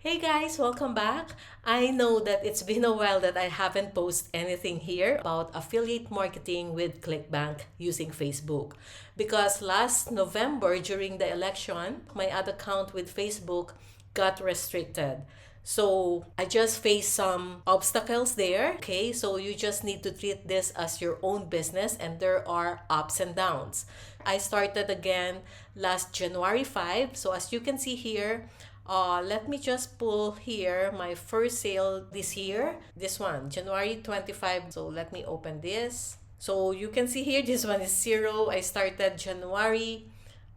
Hey guys, welcome back. I know that it's been a while that I haven't posted anything here about affiliate marketing with Clickbank using Facebook. Because last November during the election, my ad account with Facebook got restricted. So I just faced some obstacles there. Okay, so you just need to treat this as your own business and there are ups and downs. I started again last January 5. So as you can see here, let me just pull here my first sale this year. This one, January 25. So let me open this. So you can see here, this one is 0. I started January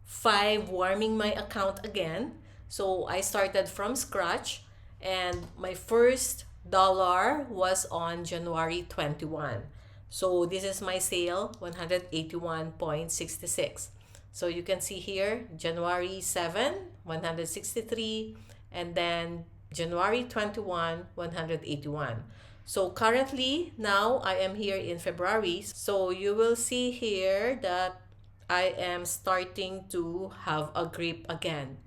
5 warming my account again. So I started from scratch and my first dollar was on January 21. So this is my sale, 181.66. So you can see here, January 7, 163, and then January 21, 181. So currently, now I am here in February. So you will see here that I am starting to have a grip again.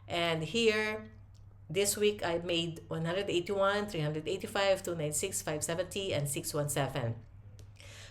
And here, this week I made 181, 385, 296, 570, and 617.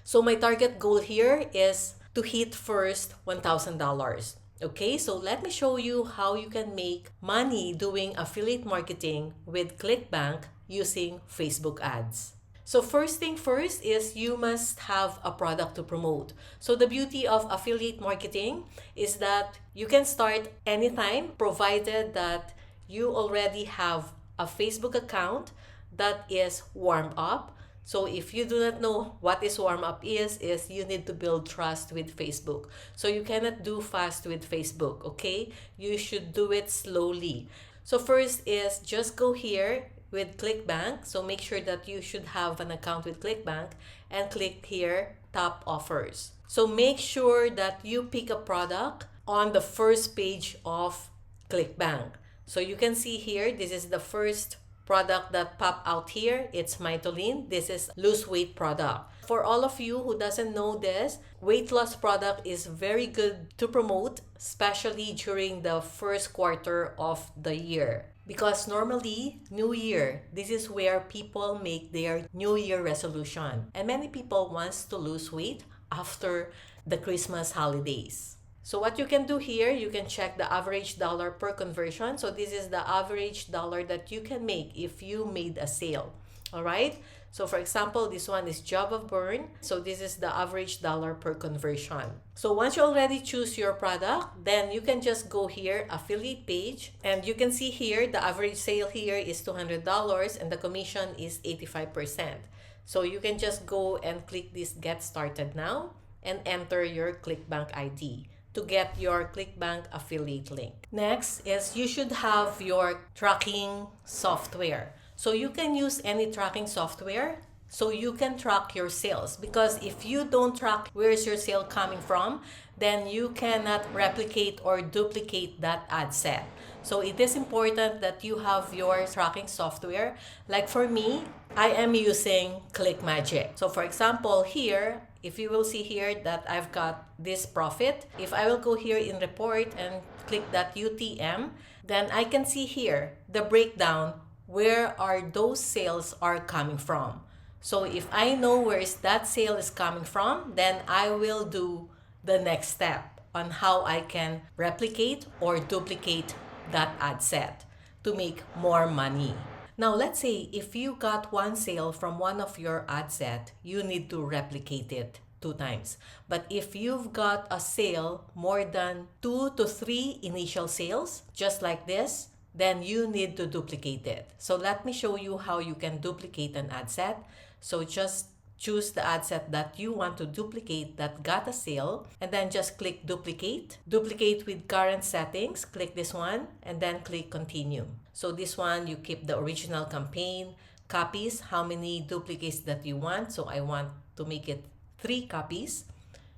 So my target goal here is to hit first $1,000. Okay, so let me show you how you can make money doing affiliate marketing with Clickbank using Facebook ads. So first thing first is you must have a product to promote. So the beauty of affiliate marketing is that you can start anytime provided that you already have a Facebook account that is warmed up. So if you do not know what is warm up is you need to build trust with Facebook. So you cannot do fast with Facebook, okay? You should do it slowly. So first is just go here with Clickbank. So make sure that you should have an account with Clickbank and click here top offers. So make sure that you pick a product on the first page of Clickbank. So you can see here, this is the first product that pop out here. It's Mytolin. This is lose weight product. For all of you who doesn't know this, weight loss product is very good to promote, especially during the first quarter of the year. Because normally, New Year, this is where people make their New Year resolution. And many people wants to lose weight after the Christmas holidays. So what you can do here, you can check the average dollar per conversion. So this is the average dollar that you can make if you made a sale. All right. So for example, this one is job of burn. So this is the average dollar per conversion. So once you already choose your product, then you can just go here, affiliate page, and you can see here the average sale here is $200 and the commission is 85%. So you can just go and click this get started now and enter your Clickbank ID to get your Clickbank affiliate link. Next is you should have your tracking software. So you can use any tracking software so you can track your sales, because if you don't track where is your sale coming from, then you cannot replicate or duplicate that ad set. So it is important that you have your tracking software. Like for me, I am using ClickMagick. So for example, here, if you will see here that I've got this profit, if I will go here in report and click that UTM, then I can see here the breakdown where are those sales are coming from. So if I know where is that sale is coming from, then I will do the next step on how I can replicate or duplicate that ad set to make more money. Now, let's say if you got one sale from one of your ad set, you need to replicate it 2 times. But if you've got a sale more than 2 to 3 initial sales, just like this, then you need to duplicate it. So let me show you how you can duplicate an ad set. So just choose the ad set that you want to duplicate that got a sale, and then just click duplicate. Duplicate with current settings, click this one, and then click continue. So this one, you keep the original campaign, copies, how many duplicates that you want. So I want to make it 3 copies.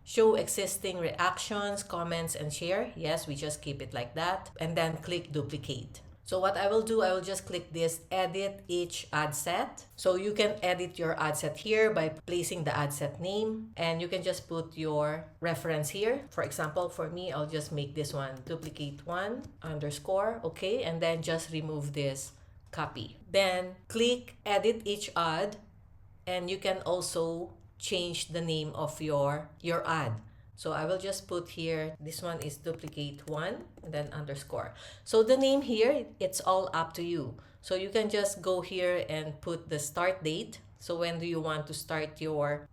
Show existing reactions, comments, and share. Yes, we just keep it like that. And then click duplicate. So what I will do, I will just click this edit each ad set. So you can edit your ad set here by placing the ad set name, and you can just put your reference here. For example, for me, I'll just make this one duplicate 1 underscore, okay, and then just remove this copy. Then click edit each ad, and you can also change the name of your ad. So I will just put here, this one is duplicate one, and then underscore. So the name here, it's all up to you. So you can just go here and put the start date. So when do you want to start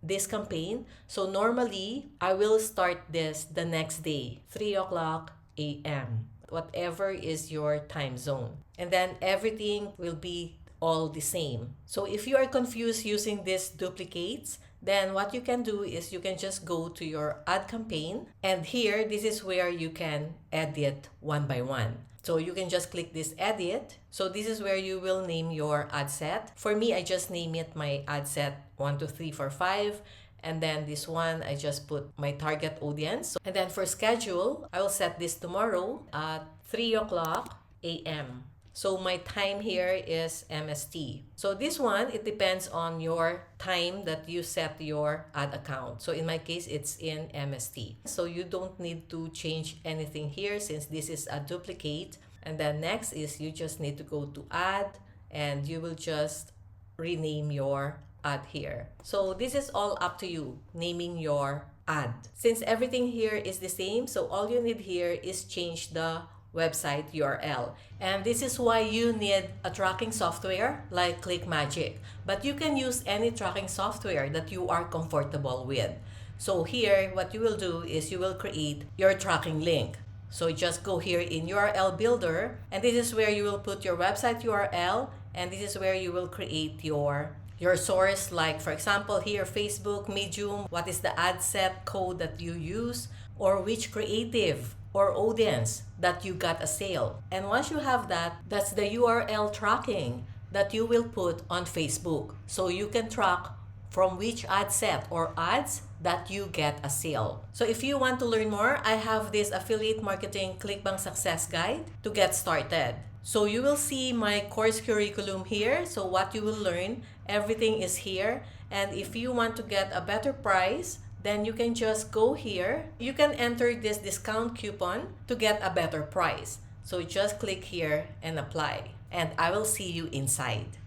this campaign? So normally, I will start this the next day, 3 o'clock a.m., whatever is your time zone. And then everything will be all the same. So if you are confused using these duplicates, then what you can do is you can just go to your ad campaign, and here, this is where you can edit one by one. So you can just click this edit. So this is where you will name your ad set. For me, I just name it my ad set 1, 2, 3, 4, 5. And then this one, I just put my target audience. And then for schedule, I will set this tomorrow at 3 o'clock a.m. So my time here is MST. So this one, it depends on your time that you set your ad account. So in my case, it's in MST. So you don't need to change anything here since this is a duplicate. And then next is you just need to go to add, and you will just rename your ad here. So this is all up to you, naming your ad. Since everything here is the same, so all you need here is change the website URL. And this is why you need a tracking software like Clickmagic. But you can use any tracking software that you are comfortable with. So here, what you will do is you will create your tracking link. So just go here in URL Builder, and this is where you will put your website URL, and this is where you will create your source, like for example here, Facebook, Medium, what is the ad set code that you use, or which creative or audience that you got a sale. And once you have that, that's the URL tracking that you will put on Facebook. So you can track from which ad set or ads that you get a sale. So if you want to learn more, I have this affiliate marketing Clickbank success guide to get started. So you will see my course curriculum here. So what you will learn, everything is here. And if you want to get a better price, then you can just go here. You can enter this discount coupon to get a better price. So just click here and apply. And I will see you inside.